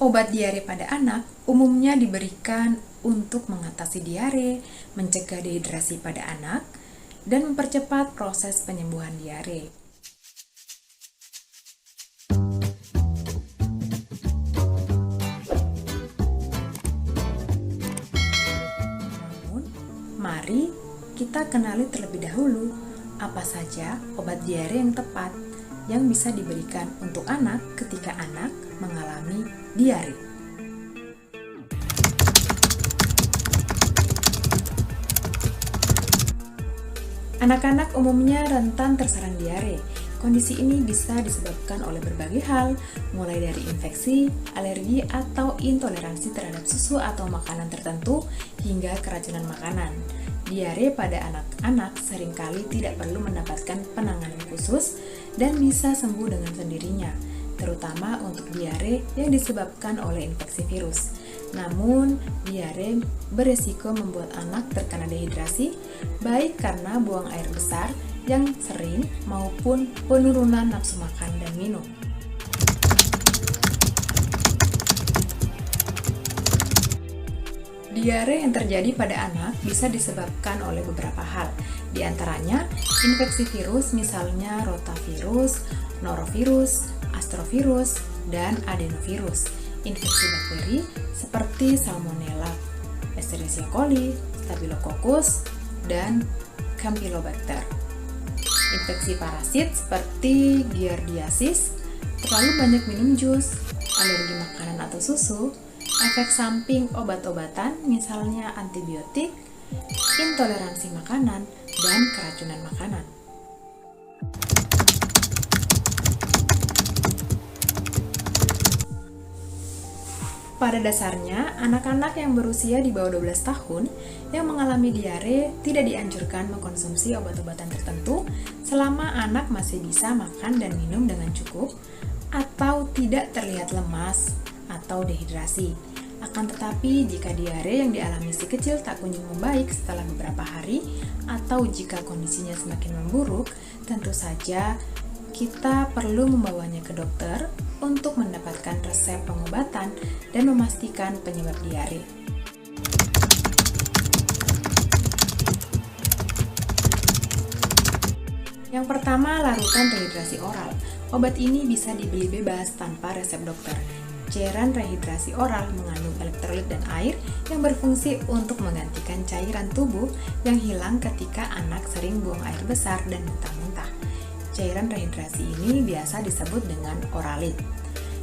Obat diare pada anak umumnya diberikan untuk mengatasi diare, mencegah dehidrasi pada anak, dan mempercepat proses penyembuhan diare. Namun, mari kita kenali terlebih dahulu apa saja obat diare yang tepat yang bisa diberikan untuk anak ketika anak mengalami diare. Anak-anak umumnya rentan terserang diare. Kondisi ini bisa disebabkan oleh berbagai hal, mulai dari infeksi, alergi, atau intoleransi terhadap susu atau makanan tertentu, hingga keracunan makanan. Diare pada anak-anak seringkali tidak perlu mendapatkan penanganan khusus dan bisa sembuh dengan sendirinya, terutama untuk diare yang disebabkan oleh infeksi virus. Namun, diare beresiko membuat anak terkena dehidrasi, baik karena buang air besar yang sering maupun penurunan nafsu makan dan minum. Diare yang terjadi pada anak bisa disebabkan oleh beberapa hal, di antaranya infeksi virus misalnya rotavirus, norovirus, astrovirus, dan adenovirus. Infeksi bakteri seperti Salmonella, Escherichia coli, Staphylococcus, dan Campylobacter. Infeksi parasit seperti Giardiasis, terlalu banyak minum jus, alergi makanan atau susu, efek samping obat-obatan misalnya antibiotik, intoleransi makanan, dan keracunan makanan. Pada dasarnya, anak-anak yang berusia di bawah 12 tahun yang mengalami diare tidak dianjurkan mengkonsumsi obat-obatan tertentu selama anak masih bisa makan dan minum dengan cukup atau tidak terlihat lemas atau dehidrasi. Akan tetapi, jika diare yang dialami si kecil tak kunjung membaik setelah beberapa hari atau jika kondisinya semakin memburuk, tentu saja kita perlu membawanya ke dokter untuk mendapatkan resep pengobatan dan memastikan penyebab diare. Yang pertama, larutan rehidrasi oral. Obat ini bisa dibeli bebas tanpa resep dokter. Cairan rehidrasi oral mengandung elektrolit dan air yang berfungsi untuk menggantikan cairan tubuh yang hilang ketika anak sering buang air besar dan muntah-muntah. Cairan rehidrasi ini biasa disebut dengan oralit.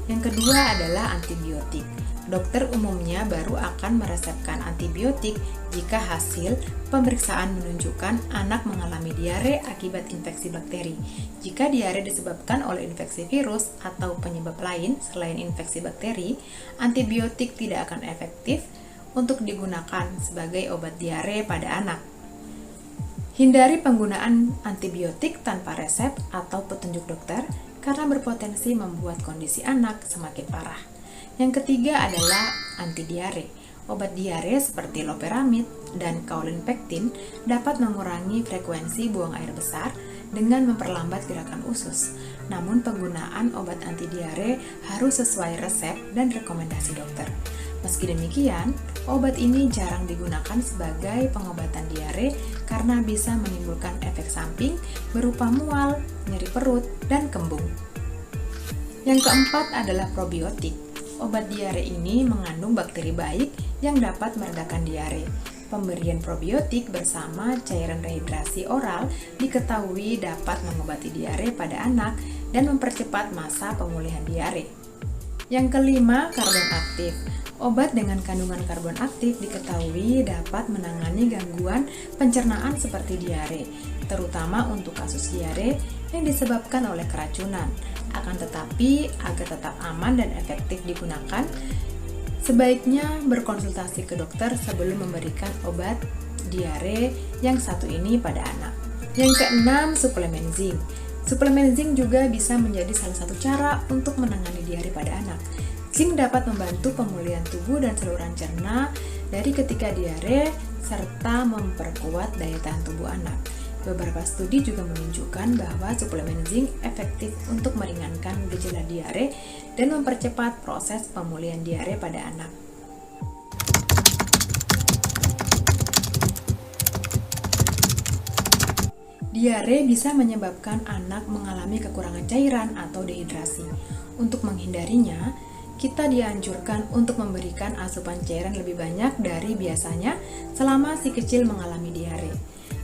Yang kedua adalah antibiotik. Dokter umumnya baru akan meresepkan antibiotik jika hasil pemeriksaan menunjukkan anak mengalami diare akibat infeksi bakteri. Jika diare disebabkan oleh infeksi virus atau penyebab lain selain infeksi bakteri, antibiotik tidak akan efektif untuk digunakan sebagai obat diare pada anak. Hindari penggunaan antibiotik tanpa resep atau petunjuk dokter karena berpotensi membuat kondisi anak semakin parah. Yang ketiga adalah antidiare. Obat diare seperti loperamid dan kaulinpektin dapat mengurangi frekuensi buang air besar dengan memperlambat gerakan usus. Namun penggunaan obat antidiare harus sesuai resep dan rekomendasi dokter. Meski demikian, obat ini jarang digunakan sebagai pengobatan diare karena bisa menimbulkan efek samping berupa mual, nyeri perut, dan kembung. Yang keempat adalah probiotik. Obat diare ini mengandung bakteri baik yang dapat meredakan diare. Pemberian probiotik bersama cairan rehidrasi oral diketahui dapat mengobati diare pada anak dan mempercepat masa pemulihan diare. Yang kelima, karbon aktif. Obat dengan kandungan karbon aktif diketahui dapat menangani gangguan pencernaan seperti diare, terutama untuk kasus diare yang disebabkan oleh keracunan. Akan tetapi, agar tetap aman dan efektif digunakan, sebaiknya berkonsultasi ke dokter sebelum memberikan obat diare yang satu ini pada anak. Yang keenam, suplemen zinc. Suplemen zinc juga bisa menjadi salah satu cara untuk menangani diare pada anak. Zinc dapat membantu pemulihan tubuh dan saluran cerna dari ketika diare serta memperkuat daya tahan tubuh anak. Beberapa studi juga menunjukkan bahwa suplemen zinc efektif untuk meringankan gejala diare dan mempercepat proses pemulihan diare pada anak. Diare bisa menyebabkan anak mengalami kekurangan cairan atau dehidrasi. Untuk menghindarinya, kita dianjurkan untuk memberikan asupan cairan lebih banyak dari biasanya selama si kecil mengalami diare.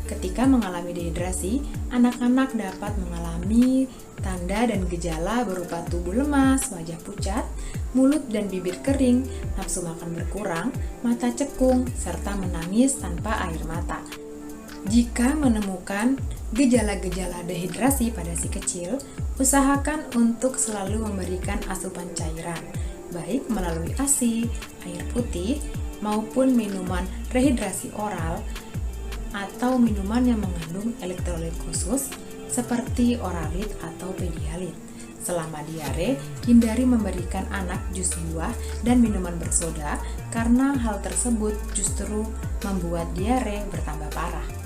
Ketika mengalami dehidrasi, anak-anak dapat mengalami tanda dan gejala berupa tubuh lemas, wajah pucat, mulut dan bibir kering, nafsu makan berkurang, mata cekung, serta menangis tanpa air mata. Jika menemukan gejala-gejala dehidrasi pada si kecil, usahakan untuk selalu memberikan asupan cairan, baik melalui ASI, air putih, maupun minuman rehidrasi oral atau minuman yang mengandung elektrolit khusus seperti Oralit atau Pedialit. Selama diare, hindari memberikan anak jus buah dan minuman bersoda karena hal tersebut justru membuat diare bertambah parah.